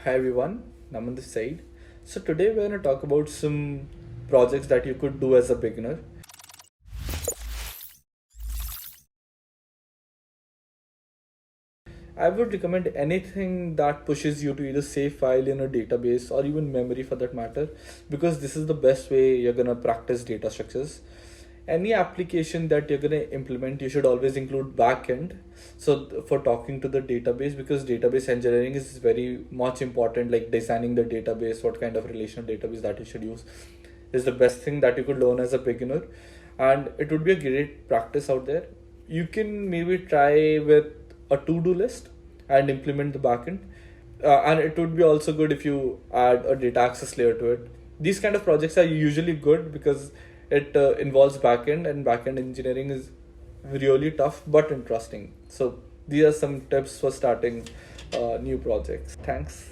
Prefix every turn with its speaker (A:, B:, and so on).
A: Hi everyone, Naman this side. So today we're going to talk about some projects that you could do as a beginner. I would recommend anything that pushes you to either save file in a database or even memory for that matter, because this is the best way you're going to practice data structures. Any application that you're going to implement, you should always include backend. So for talking to the database, because database engineering is very much important, like designing the database, what kind of relational database that you should use is the best thing that you could learn as a beginner, and it would be a great practice out there. You can maybe try with a to-do list and implement the backend, and it would be also good if you add a data access layer to it. These kind of projects are usually good because it involves backend, and backend engineering is really tough but interesting. So these are some tips for starting new projects. Thanks.